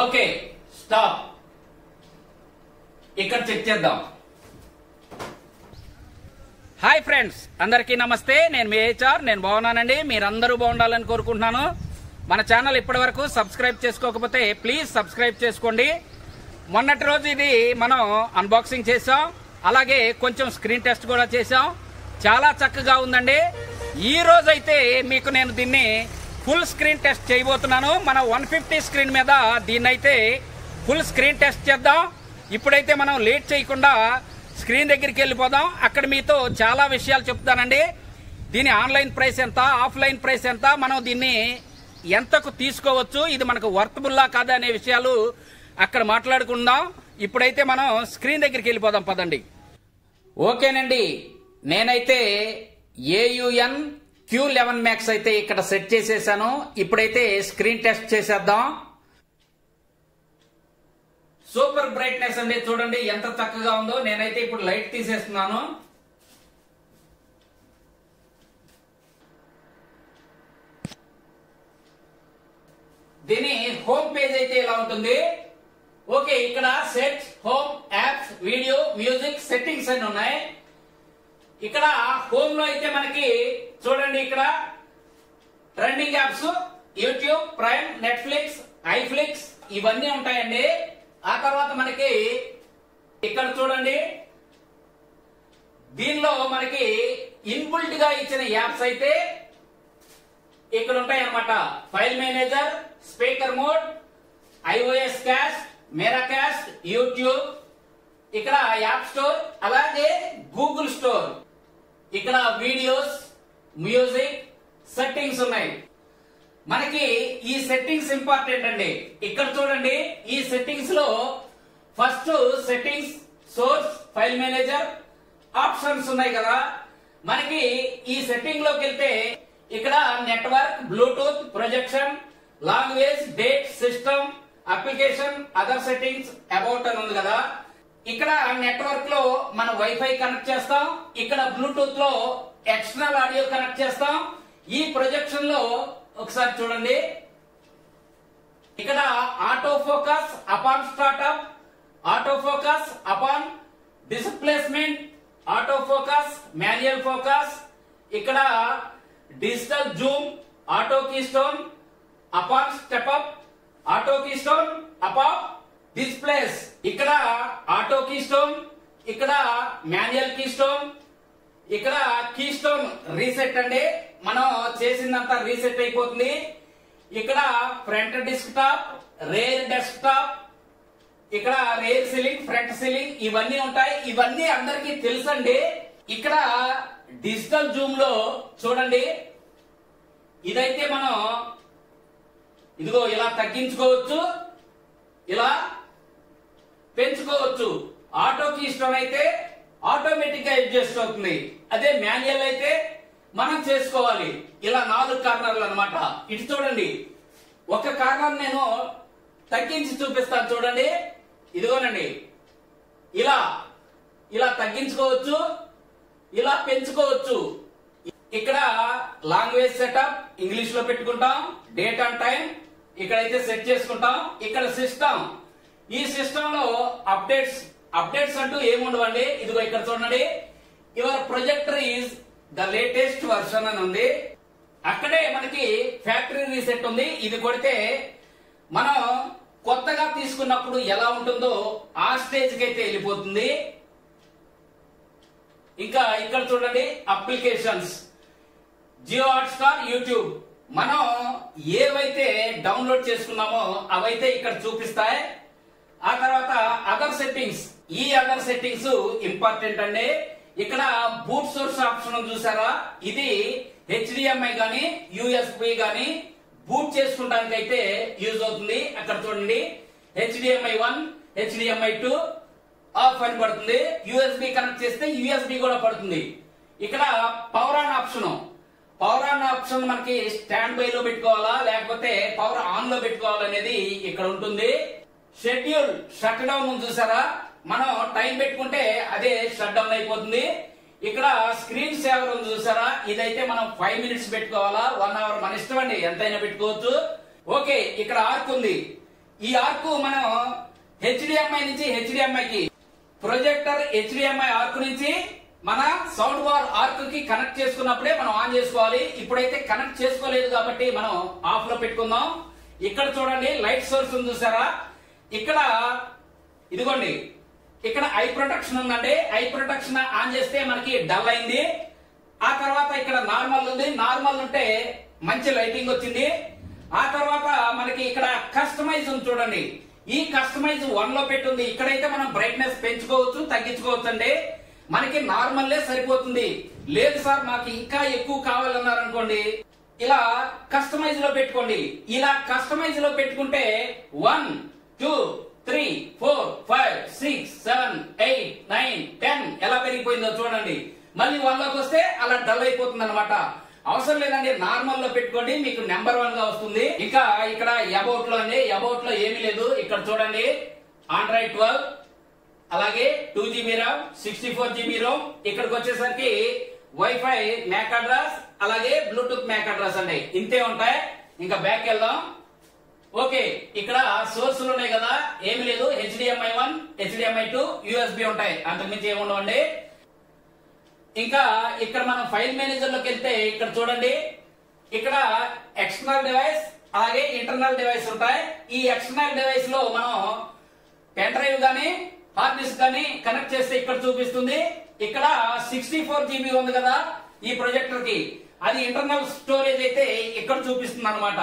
Okay stop. ఇక్కడ check చేద్దాం. Hi friends, అందరికీ నమస్తే. నేను మీ హెచ్ఆర్. నేను బాగున్నానండి. మీరందరూ బాగుండాలని కోరుకుంటున్నాను. మన ఛానల్ ఇప్పటి వరకు సబ్స్క్రైబ్ చేసుకోకపోతే ప్లీజ్ సబ్స్క్రైబ్ చేసుకోండి. మొన్నటి రోజు ఇది మనం అన్బాక్సింగ్ చేసాం, అలాగే కొంచెం స్క్రీన్ టెస్ట్ కూడా చేసాం. చాలా చక్కగా ఉందండి. ఈ రోజు అయితే మీకు నేను దీన్ని ఫుల్ స్క్రీన్ టెస్ట్ చేయబోతున్నాను. మన 150 స్క్రీన్ మీద దీన్ని అయితే ఫుల్ స్క్రీన్ టెస్ట్ చేద్దాం. ఇప్పుడైతే మనం లేట్ చేయకుండా స్క్రీన్ దగ్గరికి వెళ్ళిపోదాం. అక్కడ మీతో చాలా విషయాలు చెప్తానండి. దీని ఆన్లైన్ ప్రైస్ ఎంత, ఆఫ్లైన్ ప్రైస్ ఎంత, మనం దీన్ని ఎంతకు తీసుకోవచ్చు, ఇది మనకు వర్తబుల్లా కాదా అనే విషయాలు అక్కడ మాట్లాడుకుందాం. ఇప్పుడైతే మనం స్క్రీన్ దగ్గరికి వెళ్ళిపోదాం, పదండి. ఓకేనండి, నేనైతే AUN Q11 Max అయితే ఇక్కడ సెట్ చేసేసాను. ఇప్పుడైతే స్క్రీన్ టెస్ట్ చేసేద్దాం. సూపర్ బ్రైట్నెస్ అండి, చూడండి ఎంత చక్కగా ఉందో. నేనైతే ఇప్పుడు లైట్ తీసేస్తున్నాను. దీని హోమ్ పేజ్ అయితే ఇలా ఉంటుంది. ఓకే, ఇక్కడ set, home, apps, video, music, settings అని ఉన్నాయి. ఇక్కడ హోమ్ లో అయితే మనకి చూడండి, ఇక్కడ trending apps, YouTube, Prime, Netflix, iflix ఇవన్నీ ఉంటాయండి. ఆ తర్వాత మనకి ఇక్కడ చూడండి, దీనిలో మనకి ఇన్బుల్ట్ గా ఇచ్చిన యాప్స్ అయితే ఇక్కడ ఉంటాయి అన్నమాట. File manager, speaker mode, iOS caste, మేరా క్యాస్ట్, యూట్యూబ్, ఇక్కడ యాప్ స్టోర్, అలాగే గూగుల్ స్టోర్. ఇక్కడ వీడియోస్, మ్యూజిక్, సెట్టింగ్స్ ఉన్నాయి. మనకి ఈ సెట్టింగ్స్ ఇంపార్టెంట్ అండి. ఇక్కడ చూడండి, ఈ సెట్టింగ్స్ లో first settings, source, file manager, options ఉన్నాయి కదా. మనకి ఈ సెట్టింగ్ లోకి వెళ్తే ఇక్కడ network, Bluetooth, projection, language, date, system, application, other settings, about అని ఉంది కదా. ఇక్కడ నెట్వర్క్ లో మనం వైఫై కనెక్ట్ చేస్తాం. ఇక్కడ బ్లూటూత్ లో ఎక్స్టర్నల్ ఆడియో కనెక్ట్ చేస్తాం. ఈ ప్రొజెక్షన్ లో ఒకసారి చూడండి, ఇక్కడ auto focus upon startup, auto focus upon displacement, auto focus, manual focus, ఇక్కడ digital zoom, auto keystone, upon step up, auto keystone upon displace, ఇక్కడ ఆటో కీస్టోన్, ఇక్కడ మాన్యువల్ కీస్టోన్, ఇక్కడ కీస్టోన్ రీసెట్ అండి. మనం చేసిందంతా రీసెట్ అయిపోతుంది. ఇక్కడ front desktop, rear desktop, ఇక్కడ రేర్ సీలింగ్, ఫ్రంట్ సీలింగ్ ఇవన్నీ ఉంటాయి. ఇవన్నీ అందరికీ తెలుసండి. ఇక్కడ డిజిటల్ జూమ్ లో చూడండి, ఇదైతే మనం ఇదిగో ఇలా తగ్గించుకోవచ్చు, ఇలా పెంచుకోవచ్చు. ఆటో కీస్టోన్ అయితే ఆటోమేటిక్ గా అడ్జస్ట్ అవుతుంది. అదే మాన్యువల్ అయితే మనం చేసుకోవాలి. ఇలా 4 కార్నర్లు అన్నమాట. ఇటు చూడండి, ఒక కార్నర్ నేను తగ్గించి చూపిస్తాను చూడండి. ఇదిగోనండి, ఇలా ఇలా తగ్గించుకోవచ్చు, ఇలా పెంచుకోవచ్చు. ఇక్కడ లాంగ్వేజ్ సెటప్ ఇంగ్లీష్ లో పెట్టుకుంటాం. డేట్ అండ్ టైం ఇక్కడైతే సెట్ చేసుకుంటాం. ఇక్కడ సిస్టమ్, ఈ సిస్టమ్ లో అప్డేట్స్ అంటూ ఏముండవండి. ఇదిగో ఇక్కడ చూడండి, your projector is the latest version అని ఉంది. అక్కడే మనకి ఫ్యాక్టరీ రీసెట్ ఉంది. ఇది కొడితే మనం కొత్తగా తీసుకున్నప్పుడు ఎలా ఉంటుందో ఆ స్టేజ్ కి అయితే వెళ్ళిపోతుంది. ఇంకా ఇక్కడ చూడండి, అప్లికేషన్స్, జియో హాట్స్టార్, యూట్యూబ్, మనం ఏవైతే డౌన్లోడ్ చేసుకున్నామో అవైతే ఇక్కడ చూపిస్తాయి. ఆ తర్వాత అదర్ సెట్టింగ్స్, ఈ అదర్ సెట్టింగ్స్ ఇంపార్టెంట్ అండి. ఇక్కడ బూట్ సోర్స్ ఆప్షన్ చూసారా, ఇది HDMI గానీ USB గానీ బూట్ చేసుకోవడానికి అయితే యూజ్ అవుతుంది. అక్కడ చూడండి, HDMI 1, HDMI 2 ఆఫ్ అని పడుతుంది. USB కనెక్ట్ చేస్తే USB కూడా పడుతుంది. ఇక్కడ power on option, power on option మనకి స్టాండ్ బై లో పెట్టుకోవాలా లేకపోతే పవర్ ఆన్ లో పెట్టుకోవాలనేది ఇక్కడ ఉంటుంది. షెడ్యూల్, షట్ డౌన్ చూసారా, మనం టైం పెట్టుకుంటే అదే షట్ డౌన్ అయిపోతుంది. ఇక్కడ స్క్రీన్ సేవర్ ఉంది చూసారా, ఇదైతే మనం 5 మినిట్స్ పెట్టుకోవాలా, 1 అవర్ మన ఇష్టం అండి, ఎంతైనా పెట్టుకోవచ్చు. ఓకే, ఇక్కడ ఆర్క్ ఉంది. ఈ ఆర్క్ మనం హెచ్డిఎంఐ నుంచి హెచ్డిఎంఐకి, ప్రొజెక్టర్ హెచ్డిఎంఐ ఆర్క్ నుంచి మన సౌండ్ బార్ ఆర్క్ కి కనెక్ట్ చేసుకున్నప్పుడే మనం ఆన్ చేసుకోవాలి. ఇప్పుడైతే కనెక్ట్ చేసుకోలేదు కాబట్టి మనం ఆఫ్ లో పెట్టుకుందాం. ఇక్కడ చూడండి లైట్ సోర్స్ ఉంది చూసారా, ఇక్కడ ఇదిగోండి ఇక్కడ ఐ ప్రొటెక్షన్ ఉందండి. ఐ ప్రొటెక్షన్ ఆన్ చేస్తే మనకి డల్ అయింది. ఆ తర్వాత ఇక్కడ నార్మల్ ఉంది, నార్మల్ ఉంటే మంచి లైటింగ్ వచ్చింది. ఆ తర్వాత మనకి ఇక్కడ కస్టమైజ్ ఉంది చూడండి, ఈ కస్టమైజ్ 1 లో పెట్టుంది. ఇక్కడైతే మనం బ్రైట్నెస్ పెంచుకోవచ్చు తగ్గించుకోవచ్చు అండి. మనకి నార్మల్లే సరిపోతుంది. లేదు సార్ మాకు ఇంకా ఎక్కువ కావాలన్నారు అనుకోండి, ఇలా కస్టమైజ్ లో పెట్టుకోండి. ఇలా కస్టమైజ్ లో పెట్టుకుంటే 1 2 3 4 5 6 7 8 9 10 ఎలా పెరిగిపోయిందో చూడండి. మళ్ళీ 1 లోకి వస్తే అలా డల్ అయిపోతుంది అనమాట. అవసరం లేదండి, నార్మల్ లో పెట్టుకోండి, మీకు నెంబర్ 1 గా వస్తుంది. ఇంకా ఇక్కడ అబౌట్ లో అండి, అబౌట్ లో ఏమీ లేదు. ఇక్కడ చూడండి ఆండ్రాయిడ్ 12, అలాగే 2GB RAM, 64GB ROM. ఇక్కడికి వచ్చేసరికి వైఫై మ్యాక్ అడ్రస్, అలాగే బ్లూటూత్ మ్యాక్ అడ్రస్ అండి. ఇంతే ఉంటాయి. ఇంకా బ్యాక్ వెళ్దాం. ఓకే, ఇక్కడ సోర్సులు ఉన్నాయి కదా, ఏమి లేదు. HDMI 1, HDMI 2, USB ఉంటాయి, అంతకుమించి ఏమి ఉండవండి. ఇంకా ఇక్కడ మనం ఫైల్ మేనేజర్ లోకి వెళ్తే ఇక్కడ చూడండి, ఇక్కడ ఎక్స్టర్నల్ డివైస్ అలాగే ఇంటర్నల్ డివైస్ ఉంటాయి. ఈ ఎక్స్టర్నల్ డివైస్ లో మనం పెన్ డ్రైవ్ గానీ హార్డ్ డిస్క్ గానీ కనెక్ట్ చేస్తే ఇక్కడ చూపిస్తుంది. ఇక్కడ 64GB ఉంది కదా ఈ ప్రొజెక్టర్ కి, అది ఇంటర్నల్ స్టోరేజ్ అయితే ఇక్కడ చూపిస్తుంది అనమాట.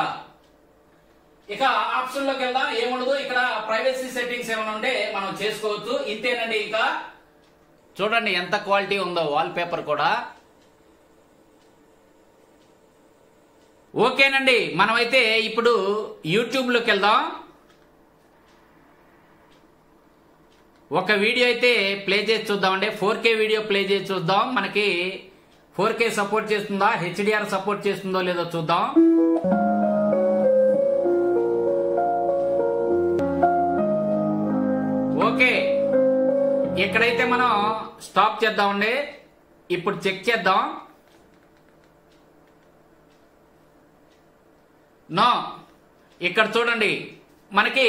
ఇక ఆప్షన్ లోకి వెళ్దాం. ఏముండదు, ఇక్కడ ప్రైవసీ సెట్టింగ్స్ ఏమైనా ఉంటే మనం చేసుకోవచ్చు. ఇంతేనండి. ఇంకా చూడండి ఎంత క్వాలిటీ ఉందో వాల్ పేపర్ కూడా. ఓకేనండి, మనమైతే ఇప్పుడు యూట్యూబ్ లోకి వెళ్దాం. ఒక వీడియో అయితే ప్లే చేసి చూద్దామండి. 4K వీడియో ప్లే చేసి చూద్దాం. మనకి 4K సపోర్ట్ చేస్తుందా, HDR సపోర్ట్ చేస్తుందో లేదో చూద్దాం. ఓకే, ఇక్కడైతే మనం స్టాప్ చేద్దామండి. ఇప్పుడు చెక్ చేద్దాం. నో, ఇక్కడ చూడండి మనకి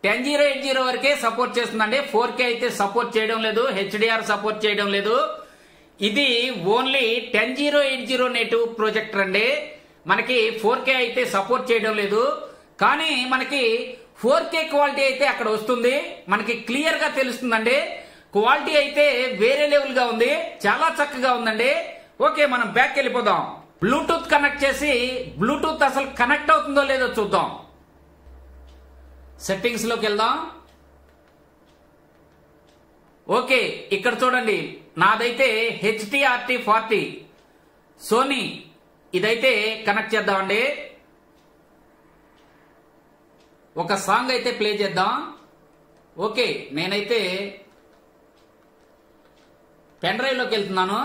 1080 వరకే సపోర్ట్ చేస్తుందండి. 4K అయితే సపోర్ట్ చేయడం లేదు, HDR సపోర్ట్ చేయడం లేదు. ఇది ఓన్లీ 1080 నేటివ్ ప్రొజెక్టర్ అండి. మనకి 4K అయితే సపోర్ట్ చేయడం లేదు, కానీ మనకి 4K క్వాలిటీ అయితే అక్కడ వస్తుంది. మనకి క్లియర్ గా తెలుస్తుందండి. క్వాలిటీ అయితే వేరే లెవెల్ గా ఉంది, చాలా చక్కగా ఉందండి. ఓకే, మనం బ్యాక్ వెళ్ళిపోదాం. బ్లూటూత్ కనెక్ట్ చేసి బ్లూటూత్ అసలు కనెక్ట్ అవుతుందో లేదో చూద్దాం. సెట్టింగ్స్ లోకి వెళ్దాం. ఓకే, ఇక్కడ చూడండి నాదైతే HTRT40 సోనీ, ఇదైతే కనెక్ట్ చేద్దామండి. ఒక సాంగ్ అయితే ప్లే చేద్దాం. ఓకే, నేనైతే పెన్ డ్రైవ్ లోకి వెళ్తున్నాను.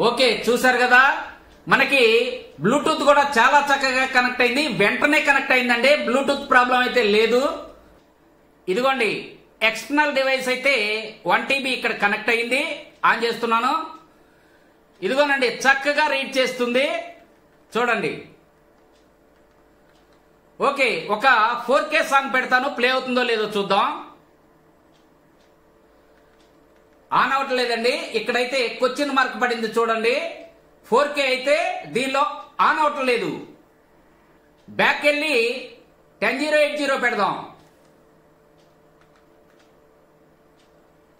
ఓకే, చూసారు కదా, మనకి బ్లూటూత్ కూడా చాలా చక్కగా కనెక్ట్ అయింది. వెంటనే కనెక్ట్ అయిందండి, బ్లూటూత్ ప్రాబ్లం అయితే లేదు. ఇదిగోండి ఎక్స్టర్నల్ డివైస్ అయితే 1TB ఇక్కడ కనెక్ట్ అయింది. ఆన్ చేస్తున్నాను. ఇదిగోనండి చక్కగా రీడ్ చేస్తుంది చూడండి. ఓకే, ఒక 4K సాంగ్ పెడతాను, ప్లే అవుతుందో లేదో చూద్దాం. ఆన్ అవట్లేదండి. ఇక్కడైతే క్వశ్చన్ మార్క్ పడింది చూడండి. 4K అయితే దీనిలో ఆన్ అవట్లేదు. బ్యాక్ వెళ్ళి 1080 పెడదాం.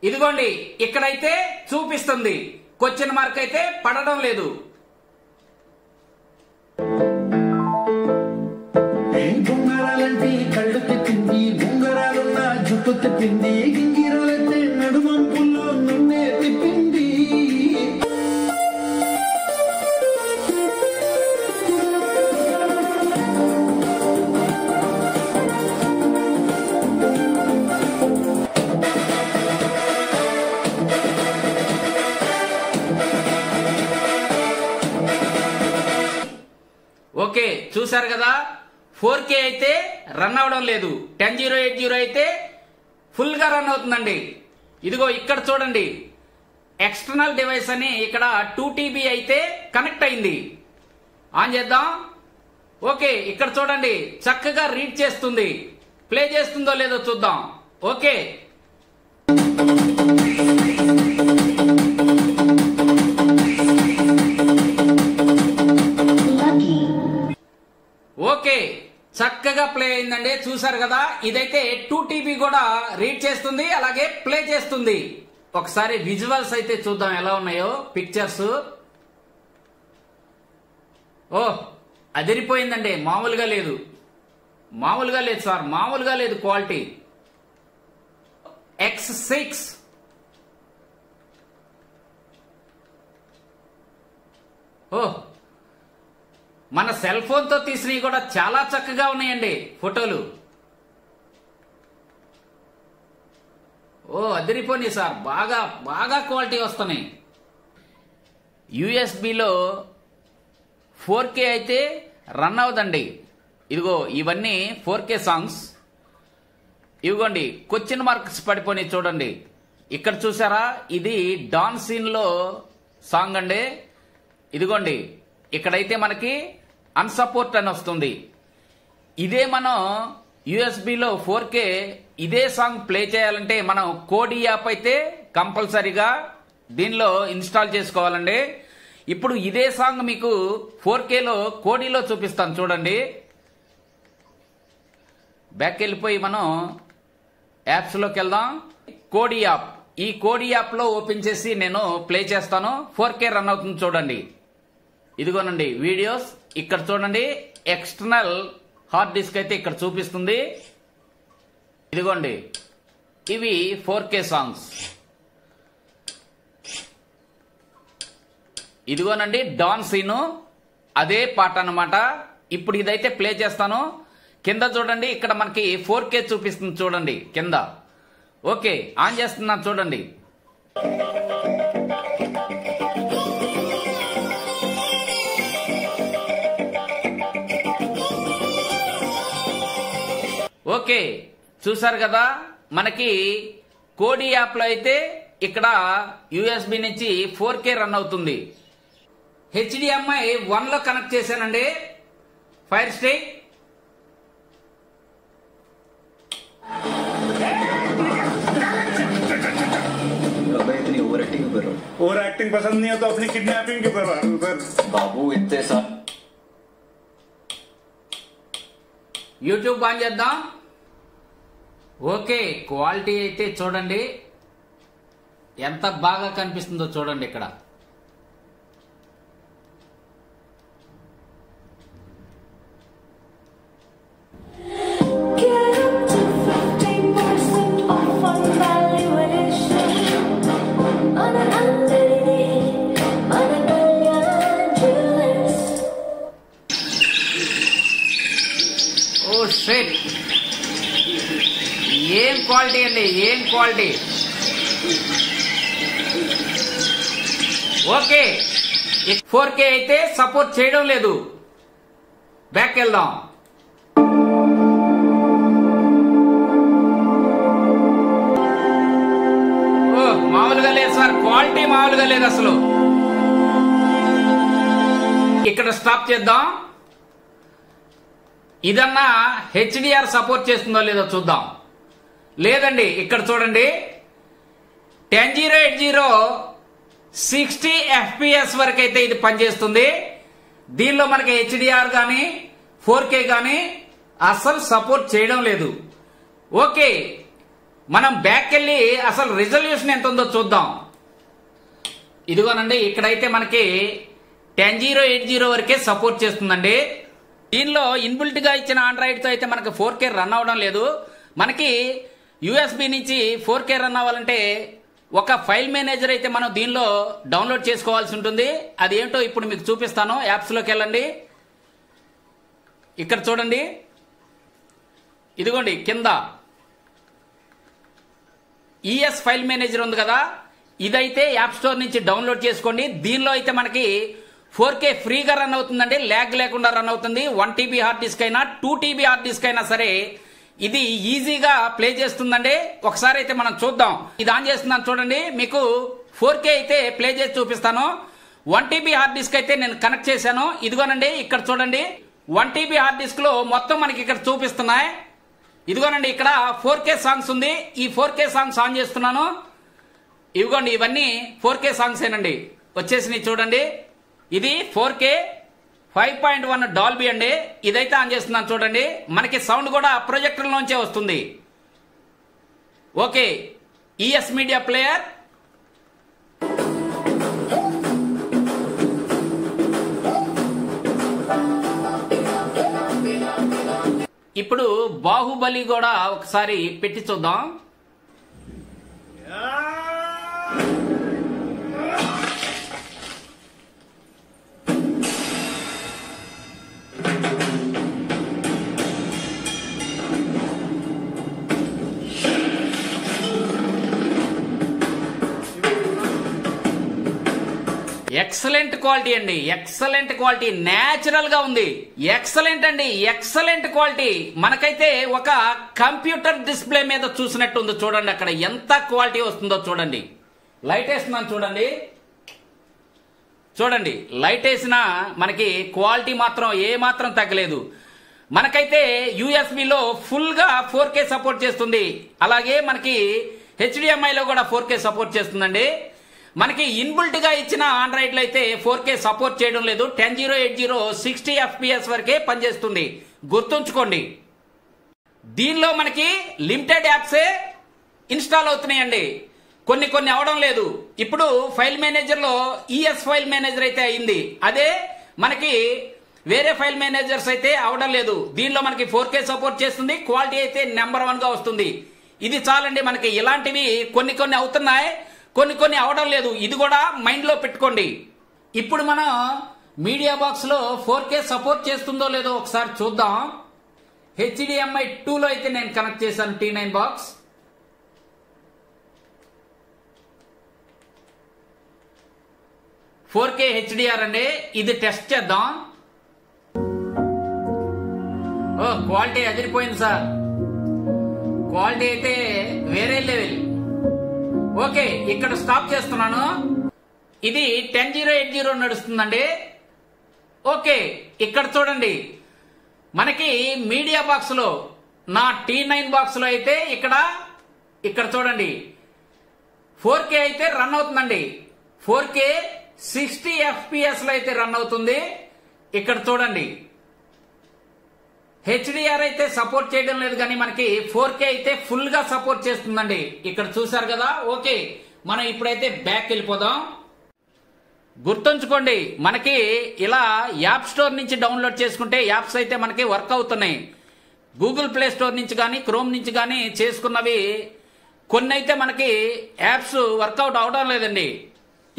ఇదిగోండి ఇక్కడైతే చూపిస్తుంది, క్వశ్చన్ మార్క్ అయితే పడడం లేదు. బొంగరాలంటే కళ్ళు తెప్పింది, బొంగరాలున్న జుట్టు తెప్పింది, గింగిరాలంటే నడుమంపుల్లో నిన్నే తిప్పింది. ఓకే, చూసారు కదా, 4K అయితే రన్ అవడం లేదు, 10080 అయితే ఫుల్ గా రన్ అవుతుందండి. ఇదిగో ఇక్కడ చూడండి, ఎక్స్టర్నల్ డివైస్ అని ఇక్కడ 2TB అయితే కనెక్ట్ అయింది. ఆన్ చేద్దాం. ఓకే, ఇక్కడ చూడండి చక్కగా రీడ్ చేస్తుంది. ప్లే చేస్తుందో లేదో చూద్దాం. ఓకే, ఓకే చక్కగా ప్లే అయిందండి. చూసారు కదా, ఇదైతే 2TB కూడా రీడ్ చేస్తుంది, అలాగే ప్లే చేస్తుంది. ఒకసారి విజువల్స్ అయితే చూద్దాం ఎలా ఉన్నాయో, పిక్చర్స్. ఓ అదిరిపోయిందండి, మామూలుగా లేదు, మామూలుగా లేదు సార్, మామూలుగా లేదు క్వాలిటీ. X6 ఓ మన సెల్ ఫోన్ తో తీసినవి కూడా చాలా చక్కగా ఉన్నాయండి ఫోటోలు. ఓ అదిరిపోయి సార్, బాగా బాగా క్వాలిటీ వస్తున్నాయి. యూఎస్బిలో 4K అయితే రన్ అవదండి. ఇదిగో ఇవన్నీ 4K సాంగ్స్. ఇదిగోండి క్వశ్చన్ మార్క్స్ పడిపోయి చూడండి. ఇక్కడ చూసారా, ఇది డాన్ సీన్ లో సాంగ్ అండి. ఇదిగోండి ఇక్కడైతే మనకి అన్సపోర్ట్ అని వస్తుంది. ఇదే మనం యూఎస్బిలో 4K ఇదే సాంగ్ ప్లే చేయాలంటే మనం కోడి యాప్ అయితే కంపల్సరీగా దీనిలో ఇన్స్టాల్ చేసుకోవాలండి. ఇప్పుడు ఇదే సాంగ్ మీకు 4Kలో కోడిలో చూపిస్తాను చూడండి. బ్యాక్ వెళ్ళిపోయి మనం యాప్స్లోకి వెళ్దాం. కోడి యాప్, ఈ కోడి యాప్లో ఓపెన్ చేసి నేను ప్లే చేస్తాను. 4K రన్ అవుతుంది చూడండి. ఇదిగోనండి వీడియోస్, ఇక్కడ చూడండి ఎక్స్టర్నల్ హార్డ్ డిస్క్ అయితే ఇక్కడ చూపిస్తుంది. ఇదిగోండి ఇవి 4K సాంగ్స్. ఇదిగోనండి డాన్ సీను, అదే పాట అన్నమాట. ఇప్పుడు ఇదైతే ప్లే చేస్తాను. కింద చూడండి ఇక్కడ మనకి 4K చూపిస్తుంది చూడండి కింద. ఓకే, ఆన్ చేస్తున్నాను చూడండి. ఓకే చూసారు కదా, మనకి కోడి యాప్ లో అయితే ఇక్కడ యూఎస్బి నుంచి 4K రన్ అవుతుంది. HDMI 1 లో కనెక్ట్ చేశానండి. Fire stick. इतनी ओवर एक्टिंग क्यों कर रहे हो? ओवर एक्टिंग पसंद नहीं है तो अपनी किडनैपिंग क्यों करवा रहे हो सर? बाबू इतने साल యూట్యూబ్ ఆన్ చేద్దాం. ఓకే, క్వాలిటీ అయితే చూడండి ఎంత బాగా కనిపిస్తుందో చూడండి. ఇక్కడ ఓ షిట్, ఏం క్వాలిటీ అండి, ఏం క్వాలిటీ. ఓకే, 4K అయితే సపోర్ట్ చేయడం లేదు. బ్యాక్ వెళ్దాం. ఓ మామూలుగా లేదు సార్, క్వాలిటీ మామూలుగా లేదు అసలు. ఇక్కడ స్టాప్ చేద్దాం. ఇదన్నా HDR సపోర్ట్ చేస్తుందో లేదో చూద్దాం. లేదండి, ఇక్కడ చూడండి 10080 60 FPS వరకు అయితే ఇది పనిచేస్తుంది. దీనిలో మనకి HDR కానీ 4K కానీ అసలు సపోర్ట్ చేయడం లేదు. ఓకే, మనం బ్యాక్ వెళ్ళి అసలు రిజల్యూషన్ ఎంత ఉందో చూద్దాం. ఇదిగోనండి ఇక్కడైతే మనకి 10080 వరకే సపోర్ట్ చేస్తుందండి. దీనిలో ఇన్బిల్ట్ గా ఇచ్చిన ఆండ్రాయిడ్ తో అయితే మనకి 4K రన్ అవడం లేదు. మనకి యూఎస్బి నుంచి 4K రన్ అవ్వాలంటే ఒక ఫైల్ మేనేజర్ అయితే మనం దీనిలో డౌన్లోడ్ చేసుకోవాల్సి ఉంటుంది. అది ఏంటో ఇప్పుడు మీకు చూపిస్తాను. యాప్స్ లోకి వెళ్ళండి. ఇక్కడ చూడండి, ఇదిగోండి కింద ES ఫైల్ మేనేజర్ ఉంది కదా, ఇదైతే యాప్ స్టోర్ నుంచి డౌన్లోడ్ చేసుకోండి. దీనిలో అయితే మనకి 4K ఫ్రీగా రన్ అవుతుందండి, ల్యాగ్ లేకుండా రన్ అవుతుంది. 1 TB హార్డ్ డిస్క్ అయినా 2 TB హార్డ్ డిస్క్ అయినా సరే ఇది ఈజీగా ప్లే చేస్తుందండి. ఒకసారి అయితే మనం చూద్దాం. ఇది ఆన్ చేస్తున్నాను చూడండి, మీకు 4K అయితే ప్లే చేసి చూపిస్తాను. 1 TB హార్డ్ డిస్క్ అయితే నేను కనెక్ట్ చేశాను. ఇదిగోనండి ఇక్కడ చూడండి, 1 TB హార్డ్ డిస్క్ లో మొత్తం మనకి ఇక్కడ చూపిస్తున్నాయి. ఇదిగోనండి ఇక్కడ 4K సాంగ్స్ ఉంది. ఈ 4K సాంగ్స్ ఆన్ చేస్తున్నాను. ఇదిగోండి ఇవన్నీ 4K సాంగ్స్ ఏనండి వచ్చేసినాయి చూడండి. ఇది 4K 5.1 డాల్బీ అండి. ఇదైతే ఆన్ చేస్తున్నాను చూడండి, మనకి సౌండ్ కూడా ప్రొజెక్టర్ లోంచే వస్తుంది. Okay, ES media player. ఇప్పుడు బాహుబలి కూడా ఒకసారి పెట్టి చూద్దాం. ఎక్సలెంట్ క్వాలిటీ అండి, ఎక్సలెంట్ క్వాలిటీ, నేచురల్ గా ఉంది. ఎక్సలెంట్ అండి, ఎక్సలెంట్ క్వాలిటీ. మనకైతే ఒక కంప్యూటర్ డిస్ప్లే మీద చూసినట్టు ఉంది చూడండి. అక్కడ ఎంత క్వాలిటీ వస్తుందో చూడండి. లైట్ వేస్తున్నాను చూడండి, చూడండి లైట్ వేసిన మనకి క్వాలిటీ మాత్రం ఏ మాత్రం తగ్గలేదు. మనకైతే యూఎస్బిలో ఫుల్ గా 4K సపోర్ట్ చేస్తుంది. అలాగే మనకి HDMI లో కూడా 4K సపోర్ట్ చేస్తుందండి. మనకి ఇన్బుల్ట్ గా ఇచ్చిన ఆండ్రాయిడ్ లో అయితే 4K సపోర్ట్ చేయడం లేదు. 1080 60 FPS వరకే పనిచేస్తుంది, గుర్తుంచుకోండి. దీనిలో మనకి లిమిటెడ్ యాప్సే ఇన్స్టాల్ అవుతున్నాయండి, కొన్ని అవడం లేదు. ఇప్పుడు ఫైల్ మేనేజర్ లో ES ఫైల్ మేనేజర్ అయితే అయింది, అదే మనకి వేరే ఫైల్ మేనేజర్స్ అయితే అవడం లేదు. దీనిలో మనకి 4K సపోర్ట్ చేస్తుంది, క్వాలిటీ అయితే నెంబర్ 1 గా వస్తుంది. ఇది చాలండి. మనకి ఇలాంటివి కొన్ని అవుతున్నాయి, కొన్ని అవడం లేదు. ఇది కూడా మైండ్ లో పెట్టుకోండి. ఇప్పుడు మనం మీడియా బాక్స్ లో 4K సపోర్ట్ చేస్తుందో లేదో ఒకసారి చూద్దాం. HDMI 2 లో అయితే నేను కనెక్ట్ చేశాను T9 బాక్స్. "4K HDR" అండి, ఇది టెస్ట్ చేద్దాం. ఓ క్వాలిటీ అదిరిపోయింది సార్, క్వాలిటీ అయితే వేరే లెవెల్. ఓకే, ఇక్కడ స్టాప్ చేస్తున్నాను. ఇది 1080 నడుస్తుందండి. ఓకే, ఇక్కడ చూడండి మనకి మీడియా బాక్స్ లో, నా T9 బాక్స్ లో అయితే ఇక్కడ చూడండి 4K అయితే రన్ అవుతుందండి. 4K 60 FPS లో అయితే రన్ అవుతుంది. ఇక్కడ చూడండి HDR అయితే సపోర్ట్ చేయడం లేదు, కానీ మనకి 4K అయితే ఫుల్ గా సపోర్ట్ చేస్తుందండి. ఇక్కడ చూసారు కదా. ఓకే, మనం ఇప్పుడైతే బ్యాక్ వెళ్ళిపోదాం. గుర్తుంచుకోండి, మనకి ఇలా యాప్ స్టోర్ నుంచి డౌన్లోడ్ చేసుకుంటే యాప్స్ అయితే మనకి వర్క్ అవుతున్నాయి. గూగుల్ ప్లే స్టోర్ నుంచి కానీ క్రోమ్ నుంచి కానీ చేసుకున్నవి కొన్ని అయితే మనకి యాప్స్ వర్కౌట్ అవడం లేదండి.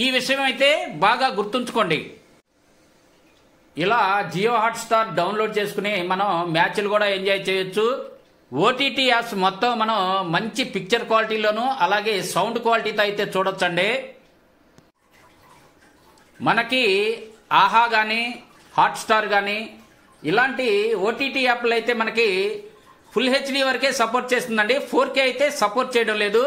ఈ విషయం అయితే బాగా గుర్తుంచుకోండి. ఇలా జియో హాట్స్టార్ డౌన్లోడ్ చేసుకుని మనం మ్యాచ్లు కూడా ఎంజాయ్ చేయొచ్చు. OTT యాప్స్ మొత్తం మనం మంచి పిక్చర్ క్వాలిటీలోను అలాగే సౌండ్ క్వాలిటీతో అయితే చూడొచ్చండి. మనకి ఆహా కానీ హాట్స్టార్ కానీ ఇలాంటి OTT యాప్లు అయితే మనకి ఫుల్ HD వరకే సపోర్ట్ చేస్తుందండి. 4K అయితే సపోర్ట్ చేయడం లేదు.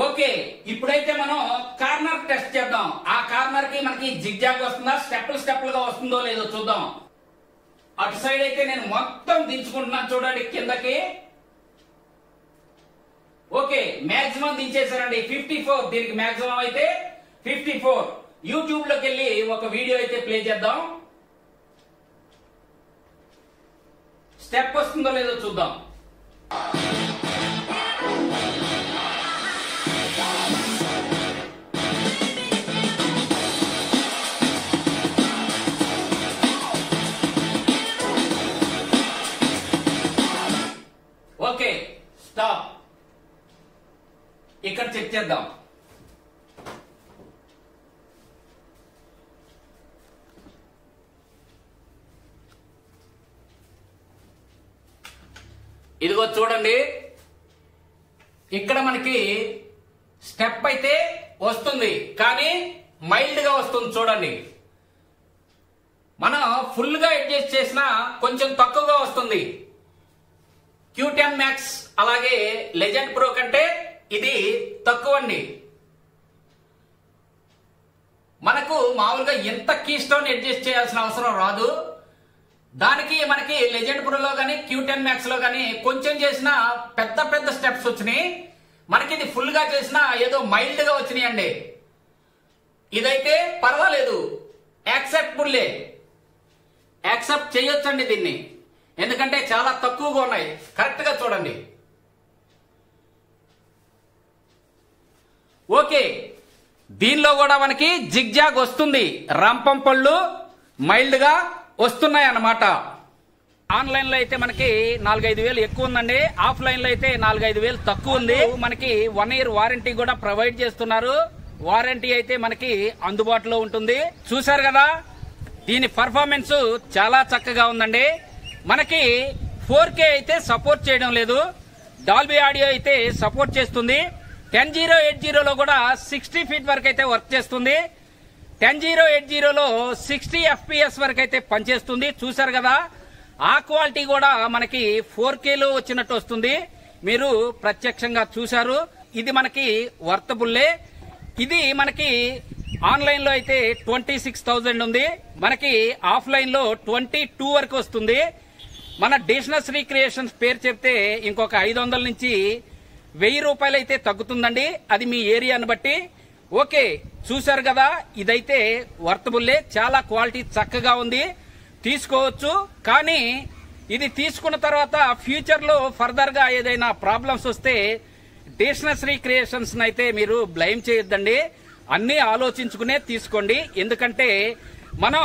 ఓకే, ఇప్పుడైతే మనం కార్నర్ టెస్ట్ చేద్దాం. ఆ కార్నర్ కి మనకి జిగ్జాగ్ వస్తుందా, స్టెప్పులుగా వస్తుందో లేదో చూద్దాం. అటు సైడ్ అయితే నేను మొత్తం దించుకుంటున్నాను చూడండి కిందకి. ఓకే, మాక్సిమం దించేసానండి 54. దీనికి మాక్సిమం అయితే 54. యూట్యూబ్ లోకి వెళ్ళి ఒక వీడియో అయితే ప్లే చేద్దాం. స్టెప్ వస్తుందో లేదో చూద్దాం. చేద్దాం. ఇదిగో చూడండి, ఇక్కడ మనకి స్టెప్ అయితే వస్తుంది, కానీ మైల్డ్ గా వస్తుంది. చూడండి, మనం ఫుల్ గా అడ్జస్ట్ చేసినా కొంచెం తక్కువగా వస్తుంది. Q10 Max అలాగే లెజెండ్ ప్రో కంటే ఇది తక్కువ అండి. మనకు మామూలుగా ఎంత కీ స్టోన్ అడ్జస్ట్ చేయాల్సిన అవసరం రాదు. దానికి మనకి లెజెండ్ ప్రోలో కానీ Q10 Max లో కానీ కొంచెం చేసిన పెద్ద పెద్ద స్టెప్స్ వచ్చినాయి. మనకి ఇది ఫుల్ గా చేసిన ఏదో మైల్డ్ గా వచ్చినాయి అండి. ఇదైతే పర్వాలేదు, యాక్సెప్టబుల్లే, యాక్సెప్ట్ చేయొచ్చండి దీన్ని, ఎందుకంటే చాలా తక్కువగా ఉన్నాయి. కరెక్ట్ గా చూడండి. ఓకే, దీనిలో కూడా మనకి జిగ్జాగ్ వస్తుంది, రంపం పళ్ళు మైల్డ్ గా వస్తున్నాయి అన్నమాట. ఆన్లైన్ లో అయితే మనకి 4-5 వేలు ఎక్కువ ఉందండి, ఆఫ్లైన్ లో అయితే 4-5 వేలు తక్కువ ఉంది. మనకి 1 year వారంటీ కూడా ప్రొవైడ్ చేస్తున్నారు. వారంటీ అయితే మనకి అందుబాటులో ఉంటుంది. చూసారు కదా, దీని పర్ఫార్మెన్స్ చాలా చక్కగా ఉందండి. మనకి 4K అయితే సపోర్ట్ చేయడం లేదు, డాల్బీ ఆడియో అయితే సపోర్ట్ చేస్తుంది. 10080లో కూడా 60 feet వరకు అయితే వర్క్ చేస్తుంది. 10080లో 60 FPS వరకు అయితే పనిచేస్తుంది. చూసారు కదా, ఆ క్వాలిటీ కూడా మనకి 4Kలో వచ్చినట్టు వస్తుంది. మీరు ప్రత్యక్షంగా చూశారు. ఇది మనకి వర్తబుల్లే. ఇది మనకి ఆన్లైన్ లో అయితే 26,000 ఉంది, మనకి ఆఫ్లైన్ లో 22 వరకు వస్తుంది. మన డిషనశ్రీ క్రియేషన్స్ పేరు చెప్తే ఇంకొక 500 నుంచి 1000 రూపాయలు అయితే తగ్గుతుందండి, అది మీ ఏరియాను బట్టి. ఓకే, చూశారు కదా, ఇదైతే వర్తబుల్లే, చాలా క్వాలిటీ చక్కగా ఉంది, తీసుకోవచ్చు. కానీ ఇది తీసుకున్న తర్వాత ఫ్యూచర్ లో ఫర్దర్ గా ఏదైనా ప్రాబ్లమ్స్ వస్తే డిషనశ్రీ క్రియేషన్స్ అయితే మీరు బ్లేమ్ చేయొద్దండి, అన్ని ఆలోచించుకునే తీసుకోండి. ఎందుకంటే మనం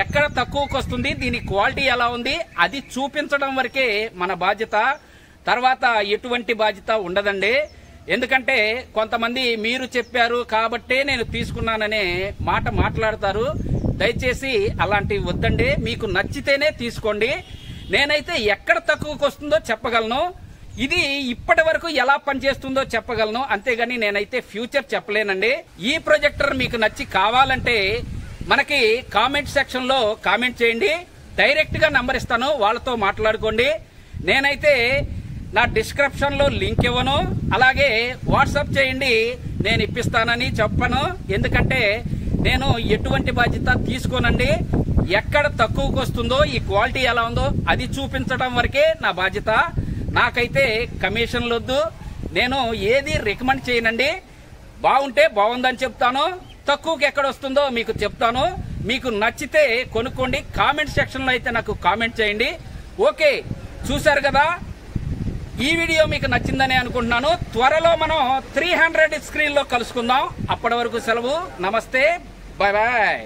ఎక్కడ తక్కువకు వస్తుంది, దీని క్వాలిటీ ఎలా ఉంది అది చూపించడం వరకే మన బాధ్యత, తర్వాత ఎటువంటి బాధ్యత ఉండదండి. ఎందుకంటే కొంతమంది మీరు చెప్పారు కాబట్టే నేను తీసుకున్నాననే మాట మాట్లాడతారు. దయచేసి అలాంటివి వద్దండి, మీకు నచ్చితేనే తీసుకోండి. నేనైతే ఎక్కడ తక్కువకు వస్తుందో చెప్పగలను, ఇది ఇప్పటి వరకు ఎలా పనిచేస్తుందో చెప్పగలను, అంతేగాని నేనైతే ఫ్యూచర్ చెప్పలేనండి. ఈ ప్రొజెక్టర్ మీకు నచ్చి కావాలంటే మనకి కామెంట్ సెక్షన్ లో కామెంట్ చేయండి, డైరెక్ట్ గా నంబర్ ఇస్తాను, వాళ్ళతో మాట్లాడుకోండి. నేనైతే నా డిస్క్రిప్షన్ లో లింక్ ఇవ్వను, అలాగే వాట్సాప్ చేయండి, నేను ఇప్పిస్తానని చెప్పను. ఎందుకంటే నేను ఎటువంటి బాధ్యత తీసుకోనండి. ఎక్కడ తక్కువకు వస్తుందో, ఈ క్వాలిటీ ఎలా ఉందో అది చూపించడం వరకే నా బాధ్యత. నాకైతే కమిషన్లు వద్దు, నేను ఏది రికమెండ్ చేయనండి. బాగుంటే బాగుందని చెప్తాను, తక్కువకి ఎక్కడ వస్తుందో మీకు చెప్తాను. మీకు నచ్చితే కొనుక్కోండి. కామెంట్ సెక్షన్ లో అయితే నాకు కామెంట్ చేయండి. ఓకే, చూశారు కదా, ఈ వీడియో మీకు నచ్చిందని అనుకుంటున్నాను. త్వరలో మనం 300 స్క్రీన్ లో కలుసుకుందాం. అప్పటి వరకు సెలవు, నమస్తే, బాయ్ బాయ్.